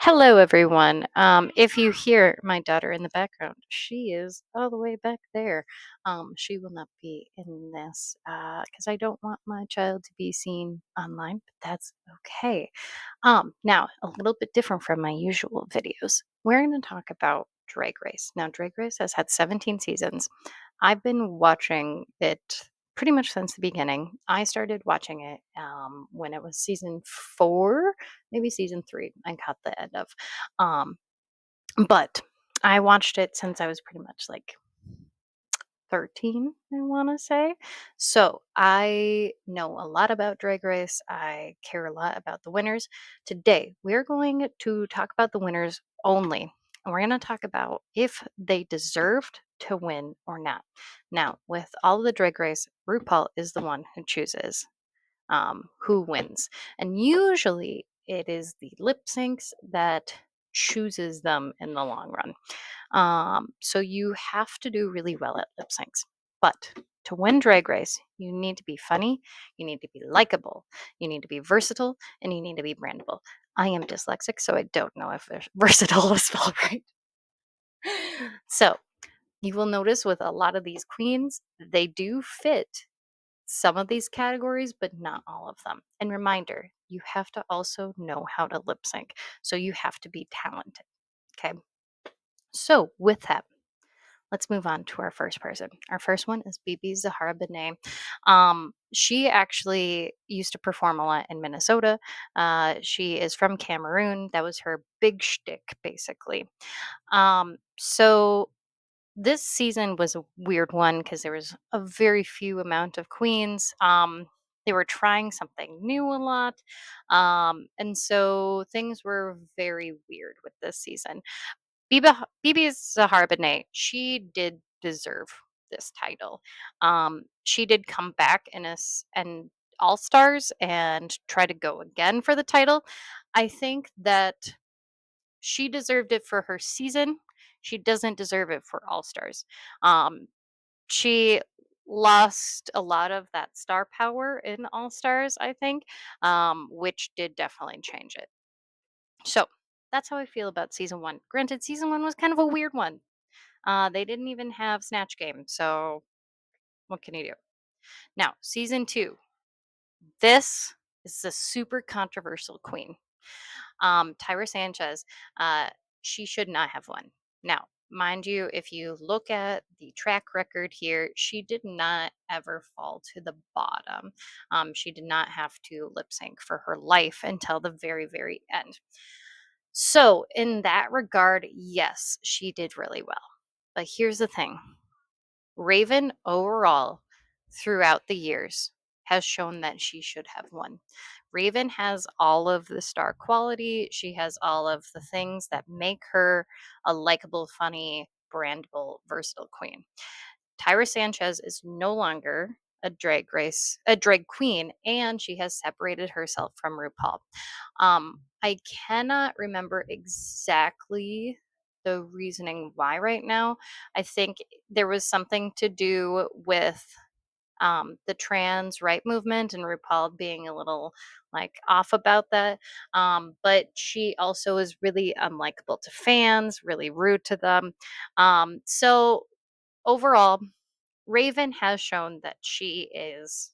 Hello, everyone. If you hear my daughter in the background, she is all the way back there. She will not be in this because I don't want my child to be seen online, but that's okay. Now, a little bit different from my usual videos. We're going to talk about Drag Race. Now, Drag Race has had 17 seasons. I've been watching it pretty much since the beginning. I started watching it when it was season 4, maybe season 3. I caught the end of. Um, but I watched it since I was pretty much like 13, I want to say. So I know a lot about Drag Race. I care a lot about the winners. Today, we're going to talk about the winners only. And we're going to talk about if they deserved to win or not. Now, with all of the Drag Race, RuPaul is the one who chooses who wins. And usually it is the lip syncs that chooses them in the long run. So you have to do really well at lip syncs. But to win Drag Race, you need to be funny, you need to be likable, you need to be versatile, and you need to be brandable. I am dyslexic, so I don't know if versatile was spelled right. So you will notice with a lot of these queens, they do fit some of these categories, but not all of them. And reminder, you have to also know how to lip sync. So you have to be talented. Okay. So with that, let's move on to our first person. Our first one is Bebe Zahra Benet. She actually used to perform a lot in Minnesota. She is from Cameroon. That was her big shtick, basically. So this season was a weird one because there was a very few amount of queens. They were trying something new a lot. And so things were very weird with this season. Bibi Zahara Benet, she did deserve this title. She did come back and All Stars and try to go again for the title. I think that she deserved it for her season. She doesn't deserve it for All Stars. Um, she lost a lot of that star power in All Stars, I think, which did definitely change it. So that's how I feel about season 1. Granted, season 1 was kind of a weird one. They didn't even have Snatch Game, so what can you do? Now, season 2. This is a super controversial queen. Tyra Sanchez, she should not have won. Now, mind you, if you look at the track record here, she did not ever fall to the bottom. She did not have to lip sync for her life until the very, very end. So, in that regard, yes, she did really well. But here's the thing. Raven overall throughout the years has shown that she should have won. Raven has all of the star quality. She has all of the things that make her a likable, funny, brandable, versatile queen. Tyra Sanchez is no longer a drag queen, and she has separated herself from RuPaul. I cannot remember exactly the reasoning why right now. I think there was something to do with the trans right movement and RuPaul being a little like off about that. But she also is really unlikable to fans, really rude to them. So overall, Raven has shown that she is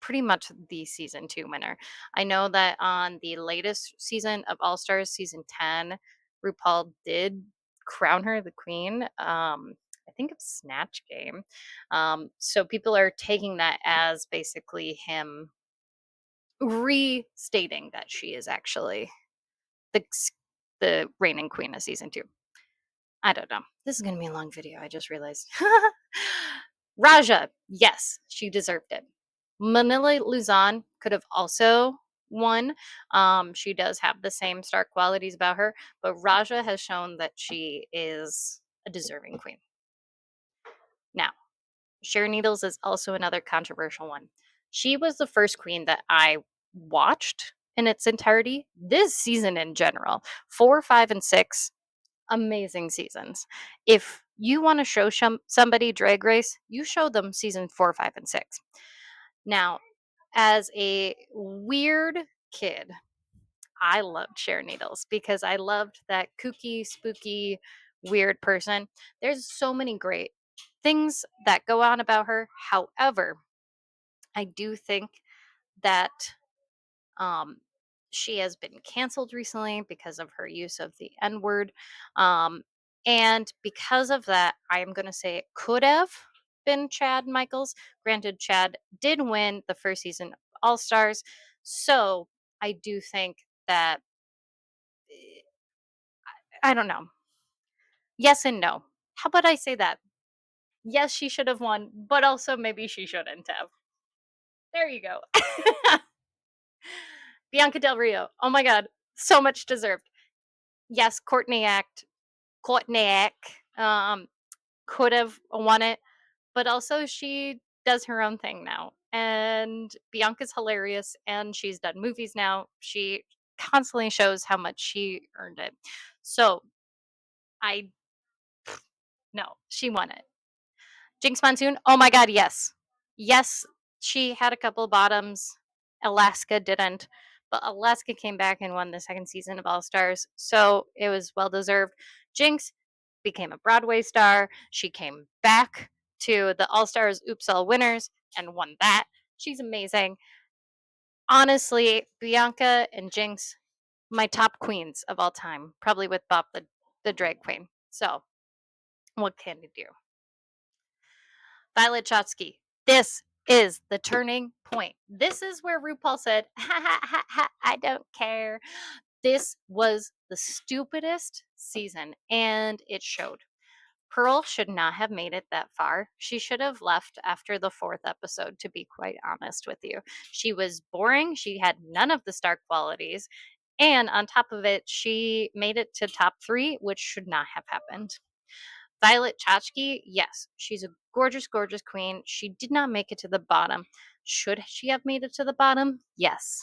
pretty much the season 2 winner. I know that on the latest season of All Stars, season 10, RuPaul did crown her the queen. I think of Snatch Game. So people are taking that as basically him restating that she is actually the reigning queen of season 2. I don't know. This is going to be a long video. I just realized. Raja, yes, she deserved it. Manila Luzon could have also won. She does have the same star qualities about her, but Raja has shown that she is a deserving queen. Now, Sharon Needles is also another controversial one. She was the first queen that I watched in its entirety this season in general. 4, 5, and 6, amazing seasons. If you want to show somebody Drag Race, you show them season 4, 5, and 6. Now, as a weird kid, I loved Sharon Needles because I loved that kooky, spooky, weird person. There's so many great things that go on about her. However, I do think that um, she has been canceled recently because of her use of the N word. Um, and because of that, I am going to say it could have been Chad Michaels. Granted, Chad did win the first season of All Stars. So I do think that, I don't know. Yes and no. How about I say that? Yes, she should have won, but also maybe she shouldn't have. There you go. Bianca Del Rio. Oh my God. So much deserved. Yes, Courtney um, could have won it, but also she does her own thing now. And Bianca's hilarious and she's done movies now. She constantly shows how much she earned it. So I no, she won it. Jinx Monsoon, oh my god, yes. Yes, she had a couple bottoms. Alaska didn't. But Alaska came back and won the second season of All Stars. So it was well deserved. Jinx became a Broadway star. She came back to the All Stars Oops All Winners and won that. She's amazing. Honestly, Bianca and Jinx, my top queens of all time, probably with Bob the drag queen. So, what can you do? Violet Chachki. This is the turning point. This is where RuPaul said, ha ha ha ha, I don't care. This was the stupidest season, and it showed. Pearl should not have made it that far. She should have left after the fourth episode, to be quite honest with you. She was boring. She had none of the star qualities. And on top of it, she made it to top three, which should not have happened. Violet Chachki, yes, she's a gorgeous, gorgeous queen. She did not make it to the bottom. Should she have made it to the bottom? Yes.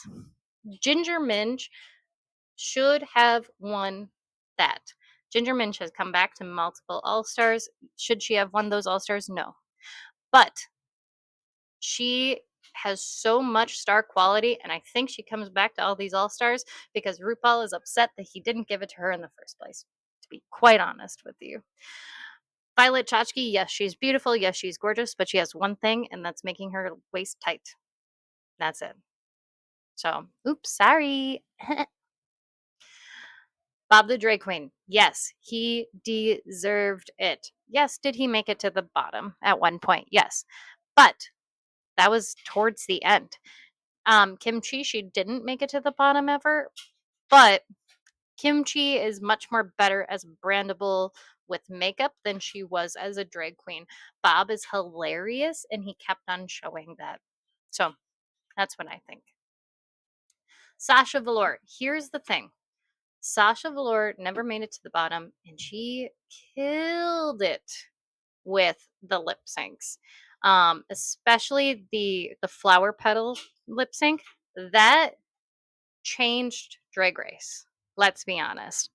Ginger Minge should have won that. Ginger Minge has come back to multiple All Stars. Should she have won those All Stars? No. But she has so much star quality, and I think she comes back to all these All Stars because RuPaul is upset that he didn't give it to her in the first place, to be quite honest with you. Violet Chachki, yes, she's beautiful. Yes, she's gorgeous, but she has one thing, and that's making her waist tight. That's it. So, oops, sorry. Bob the Drag Queen, yes, he deserved it. Yes, did he make it to the bottom at one point? Yes. But that was towards the end. Kimchi, she didn't make it to the bottom ever, but Kimchi is much more better as brandable with makeup than she was as a drag queen. Bob is hilarious and he kept on showing that. So that's what I think. Sasha Velour, here's the thing. Sasha Velour never made it to the bottom and she killed it with the lip syncs. Especially the flower petal lip sync. That changed Drag Race. Let's be honest.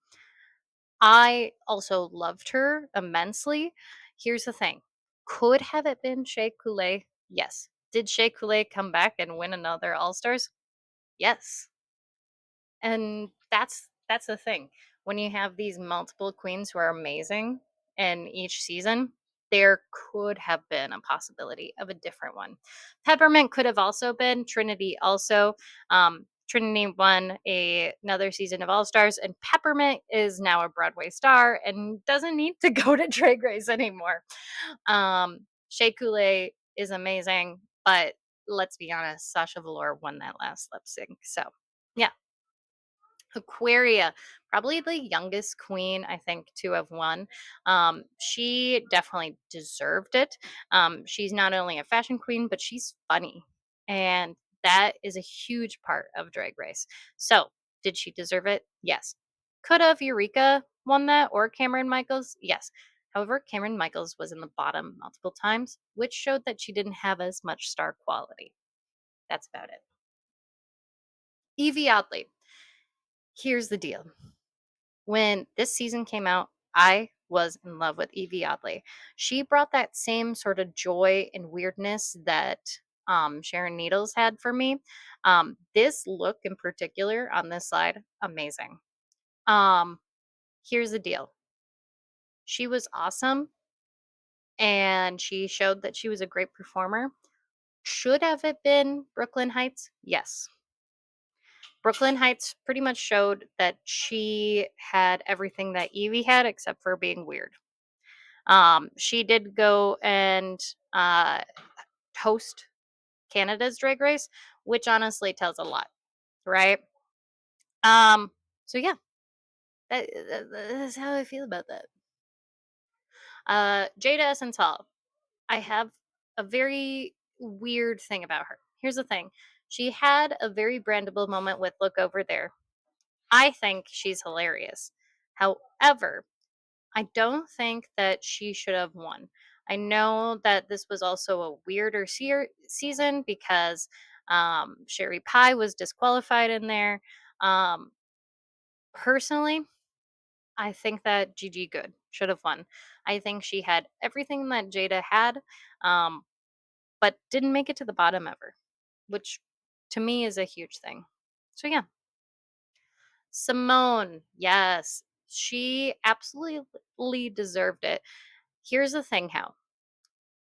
I also loved her immensely. Here's the thing. Could have it been Shea Coulee? Yes. Did Shea Coulee come back and win another All Stars? Yes. And that's the thing. When you have these multiple queens who are amazing in each season, there could have been a possibility of a different one. Peppermint could have also been. Trinity also. Trinity won another season of All Stars, and Peppermint is now a Broadway star and doesn't need to go to Drag Race anymore. Shea Coulee is amazing, but let's be honest, Sasha Velour won that last lip sync. So, yeah. Aquaria, probably the youngest queen, I think, to have won. She definitely deserved it. She's not only a fashion queen, but she's funny. And that is a huge part of Drag Race. So, did she deserve it? Yes. Could have Eureka won that or Cameron Michaels? Yes. However, Cameron Michaels was in the bottom multiple times, which showed that she didn't have as much star quality. That's about it. Yvie Oddly. Here's the deal. When this season came out, I was in love with Yvie Oddly. She brought that same sort of joy and weirdness that Sharon Needles had for me. This look in particular on this side, amazing. Um, Here's the deal. She was awesome and she showed that she was a great performer. Should have it been Brooklyn Heights? Yes. Brooklyn Heights pretty much showed that she had everything that Evie had except for being weird. She did go and uh, host Canada's Drag Race, which honestly tells a lot, right? Um, so yeah, that's how I feel about that. Jada Essence Hall. I have a very weird thing about her. Here's the thing. She had a very brandable moment with Look Over There. I think she's hilarious. However, I don't think that she should have won. I know that this was also a weirder season because Sherry Pie was disqualified in there. Um, Personally, I think that Gigi Good should have won. I think she had everything that Jada had, um, but didn't make it to the bottom ever, which to me is a huge thing. So yeah, Simone, yes, she absolutely deserved it. Here's the thing, how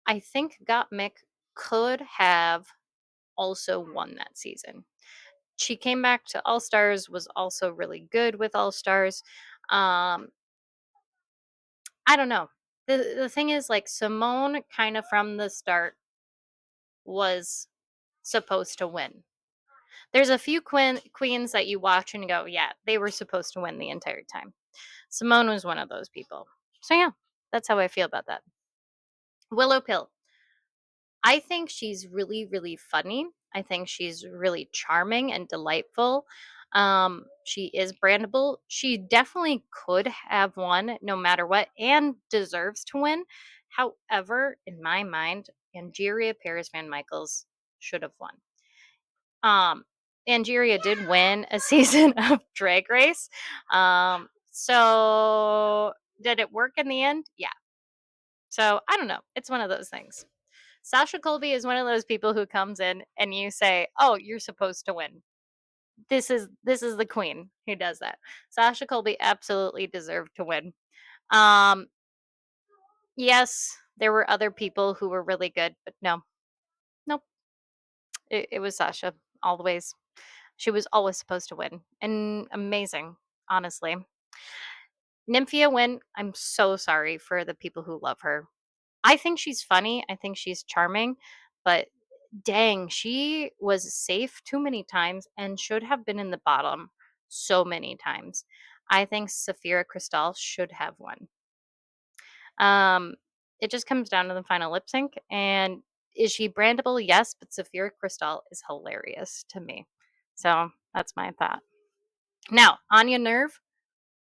I think Gottmik could have also won that season. She came back to All Stars, was also really good with All Stars. Um, I don't know. The thing is, like, Simone kind of from the start was supposed to win. There's a few queens that you watch and go, yeah, they were supposed to win the entire time. Simone was one of those people. So yeah, that's how I feel about that. Willow Pill. I think she's really, really funny. I think she's really charming and delightful. She is brandable. She definitely could have won no matter what and deserves to win. However, in my mind, Angeria Paris Van Michaels should have won. Angeria did win a season of Drag Race. So did it work in the end? Yeah. So I don't know. It's one of those things. Sasha Colby is one of those people who comes in and you say, "Oh, you're supposed to win." This is the queen who does that. Sasha Colby absolutely deserved to win. Um, yes, there were other people who were really good, but no, nope, it was Sasha all the ways. She was always supposed to win, and amazing, honestly. Nymphia Wind. I'm so sorry for the people who love her. I think she's funny. I think she's charming, but dang, she was safe too many times and should have been in the bottom so many times. I think Sapphira Crystal should have won. Um, it just comes down to the final lip sync. And is she brandable? Yes, but Sapphira Crystal is hilarious to me. So that's my thought. Now, Anya Nurve.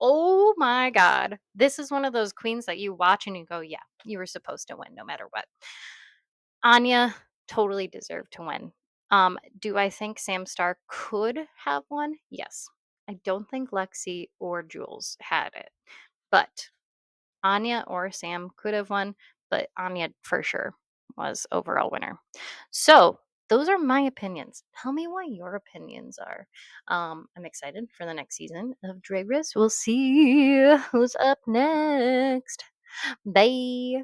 Oh my God. This is one of those queens that you watch and you go, yeah, you were supposed to win no matter what. Anya totally deserved to win. Do I think Sam Star could have won? Yes. I don't think Lexi or Jules had it, but Anya or Sam could have won, but Anya for sure was overall winner. So those are my opinions. Tell me what your opinions are. I'm excited for the next season of Drag Race. We'll see who's up next. Bye.